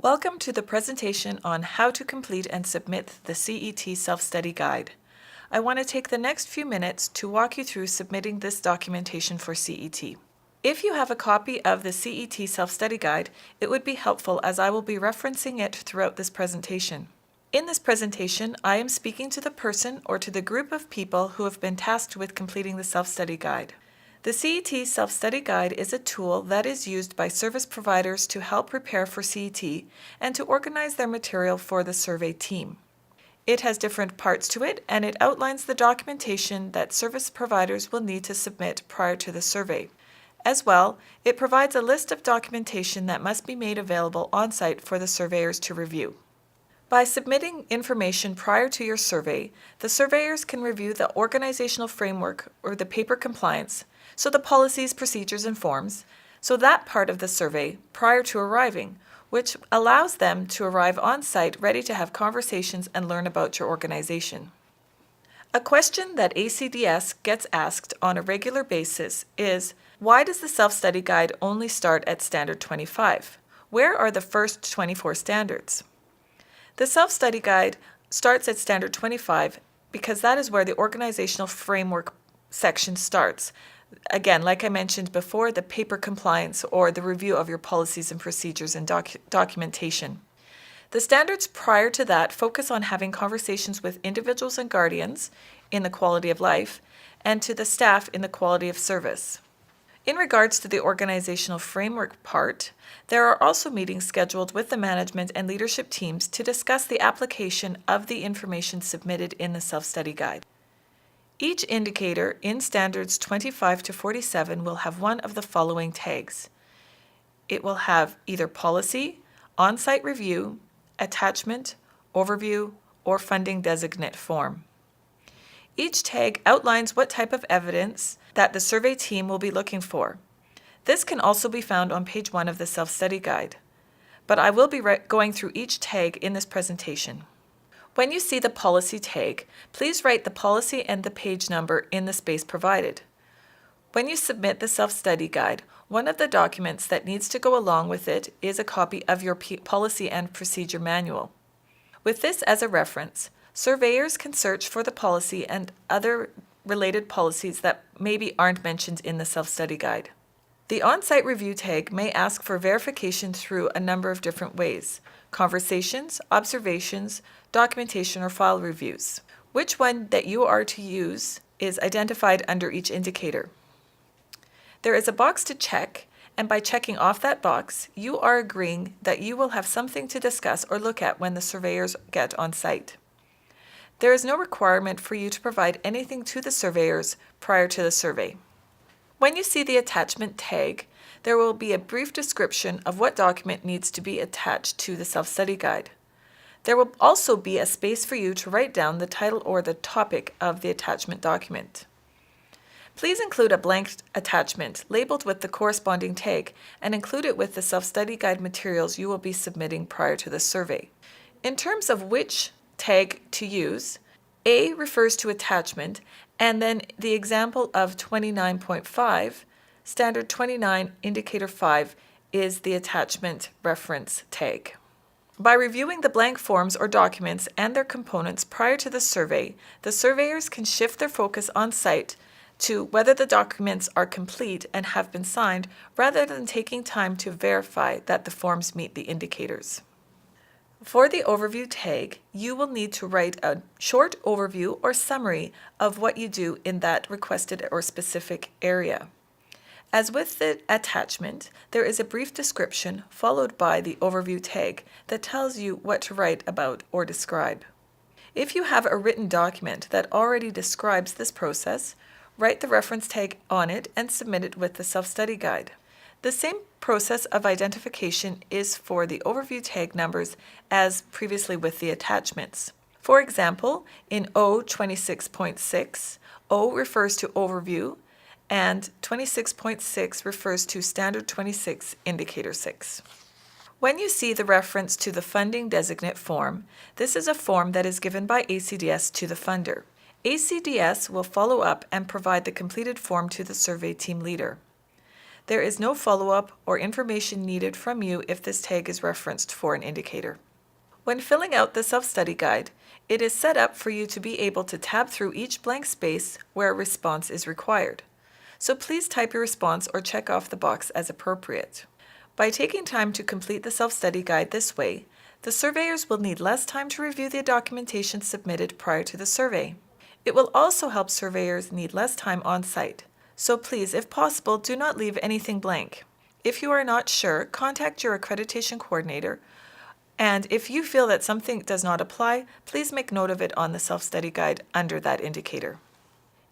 Welcome to the presentation on how to complete and submit the CET Self-Study Guide. I want to take the next few minutes to walk you through submitting this documentation for CET. If you have a copy of the CET Self-Study Guide, it would be helpful as I will be referencing it throughout this presentation. In this presentation, I am speaking to the person or to the group of people who have been tasked with completing the Self-Study Guide. The CET Self-Study Guide is a tool that is used by service providers to help prepare for CET and to organize their material for the survey team. It has different parts to it, and it outlines the documentation that service providers will need to submit prior to the survey. As well, it provides a list of documentation that must be made available on-site for the surveyors to review. By submitting information prior to your survey, the surveyors can review the organizational framework or the paper compliance, so the policies, procedures, and forms, so that part of the survey prior to arriving, which allows them to arrive on site ready to have conversations and learn about your organization. A question that ACDS gets asked on a regular basis is, why does the self-study guide only start at standard 25? Where are the first 24 standards? The self-study guide starts at standard 25 because that is where the organizational framework section starts. Again, like I mentioned before, the paper compliance or the review of your policies and procedures and documentation. The standards prior to that focus on having conversations with individuals and guardians in the quality of life and to the staff in the quality of service. In regards to the organizational framework part, there are also meetings scheduled with the management and leadership teams to discuss the application of the information submitted in the self-study guide. Each indicator in standards 25 to 47 will have one of the following tags. It will have either policy, on-site review, attachment, overview, or funding designate form. Each tag outlines what type of evidence that the survey team will be looking for. This can also be found on page 1 of the self-study guide, but I will be going through each tag in this presentation. When you see the policy tag, please write the policy and the page number in the space provided. When you submit the self-study guide, one of the documents that needs to go along with it is a copy of your policy and procedure manual. With this as a reference, surveyors can search for the policy and other related policies that maybe aren't mentioned in the self-study guide. The on-site review tag may ask for verification through a number of different ways: conversations, observations, documentation, or file reviews. Which one that you are to use is identified under each indicator. There is a box to check, and by checking off that box, you are agreeing that you will have something to discuss or look at when the surveyors get on site. There is no requirement for you to provide anything to the surveyors prior to the survey. When you see the attachment tag, there will be a brief description of what document needs to be attached to the self-study guide. There will also be a space for you to write down the title or the topic of the attachment document. Please include a blank attachment labeled with the corresponding tag and include it with the self-study guide materials you will be submitting prior to the survey. In terms of which tag to use, A refers to attachment, and then the example of 29.5, standard 29 indicator 5 is the attachment reference tag. By reviewing the blank forms or documents and their components prior to the survey, the surveyors can shift their focus on site to whether the documents are complete and have been signed, rather than taking time to verify that the forms meet the indicators. For the overview tag, you will need to write a short overview or summary of what you do in that requested or specific area. As with the attachment, there is a brief description followed by the overview tag that tells you what to write about or describe. If you have a written document that already describes this process, write the reference tag on it and submit it with the self-study guide. The same process of identification is for the overview tag numbers as previously with the attachments. For example, in O26.6, O refers to overview and 26.6 refers to standard 26 indicator 6. When you see the reference to the funding designate form, this is a form that is given by ACDS to the funder. ACDS will follow up and provide the completed form to the survey team leader. There is no follow-up or information needed from you if this tag is referenced for an indicator. When filling out the self-study guide, it is set up for you to be able to tab through each blank space where a response is required. So please type your response or check off the box as appropriate. By taking time to complete the self-study guide this way, the surveyors will need less time to review the documentation submitted prior to the survey. It will also help surveyors need less time on site. So please, if possible, do not leave anything blank. If you are not sure, contact your accreditation coordinator, and if you feel that something does not apply, please make note of it on the self-study guide under that indicator.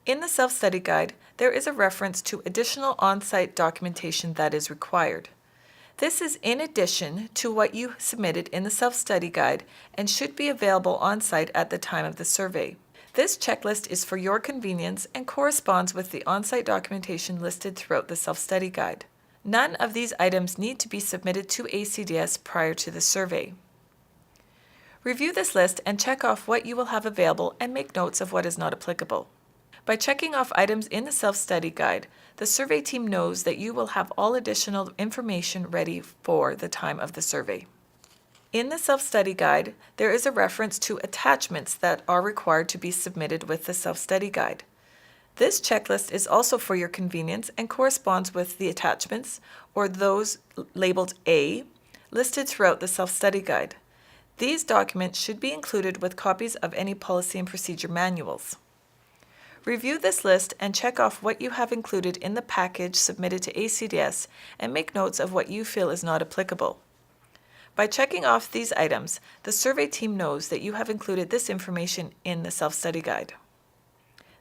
In the self-study guide, there is a reference to additional on-site documentation that is required. This is in addition to what you submitted in the self-study guide and should be available on-site at the time of the survey. This checklist is for your convenience and corresponds with the on-site documentation listed throughout the self-study guide. None of these items need to be submitted to ACDS prior to the survey. Review this list and check off what you will have available and make notes of what is not applicable. By checking off items in the self-study guide, the survey team knows that you will have all additional information ready for the time of the survey. In the self-study guide, there is a reference to attachments that are required to be submitted with the self-study guide. This checklist is also for your convenience and corresponds with the attachments, or those labeled A, listed throughout the self-study guide. These documents should be included with copies of any policy and procedure manuals. Review this list and check off what you have included in the package submitted to ACDS and make notes of what you feel is not applicable. By checking off these items, the survey team knows that you have included this information in the self-study guide.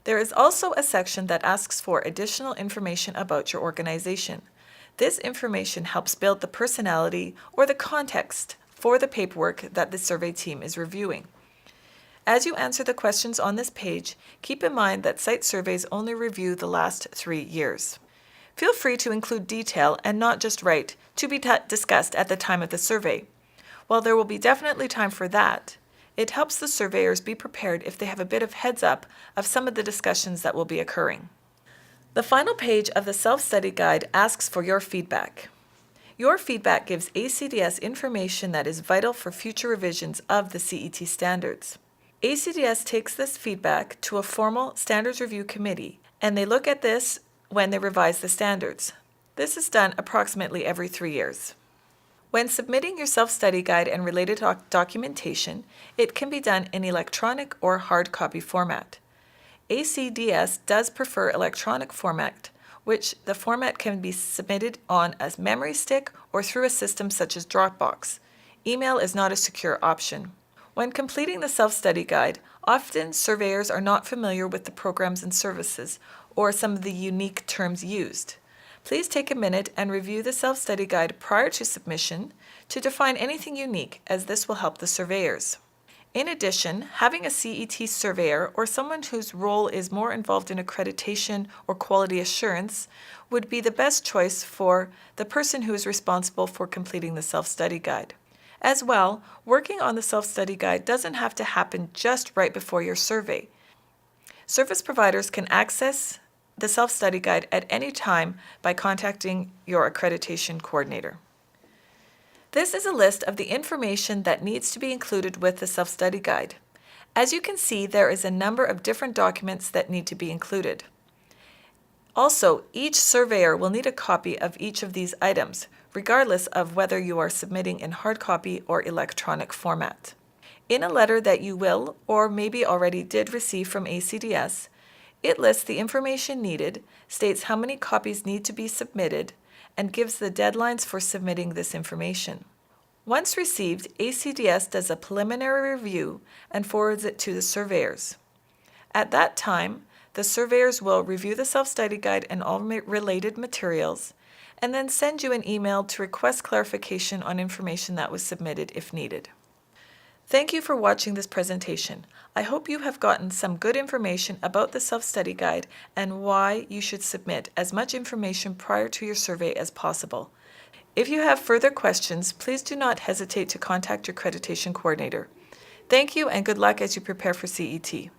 There is also a section that asks for additional information about your organization. This information helps build the personality or the context for the paperwork that the survey team is reviewing. As you answer the questions on this page, keep in mind that site surveys only review the last 3 years. Feel free to include detail and not just write "to be discussed at the time of the survey." While there will be definitely time for that, it helps the surveyors be prepared if they have a bit of heads up of some of the discussions that will be occurring. The final page of the self-study guide asks for your feedback. Your feedback gives ACDS information that is vital for future revisions of the CET standards. ACDS takes this feedback to a formal standards review committee, and they look at this when they revise the standards. This is done approximately every 3 years. When submitting your self-study guide and related documentation, it can be done in electronic or hard copy format. ACDS does prefer electronic format, which the format can be submitted on a memory stick or through a system such as Dropbox. Email is not a secure option. When completing the self-study guide, often surveyors are not familiar with the programs and services or some of the unique terms used. Please take a minute and review the self-study guide prior to submission to define anything unique, as this will help the surveyors. In addition, having a CET surveyor or someone whose role is more involved in accreditation or quality assurance would be the best choice for the person who is responsible for completing the self-study guide. As well, working on the self-study guide doesn't have to happen just right before your survey. Service providers can access the self-study guide at any time by contacting your accreditation coordinator. This is a list of the information that needs to be included with the self-study guide. As you can see, there is a number of different documents that need to be included. Also, each surveyor will need a copy of each of these items, regardless of whether you are submitting in hard copy or electronic format. In a letter that you will, or maybe already did receive from ACDS, it lists the information needed, states how many copies need to be submitted, and gives the deadlines for submitting this information. Once received, ACDS does a preliminary review and forwards it to the surveyors. At that time, the surveyors will review the self-study guide and all related materials, and then send you an email to request clarification on information that was submitted if needed. Thank you for watching this presentation. I hope you have gotten some good information about the self-study guide and why you should submit as much information prior to your survey as possible. If you have further questions, please do not hesitate to contact your accreditation coordinator. Thank you and good luck as you prepare for CET.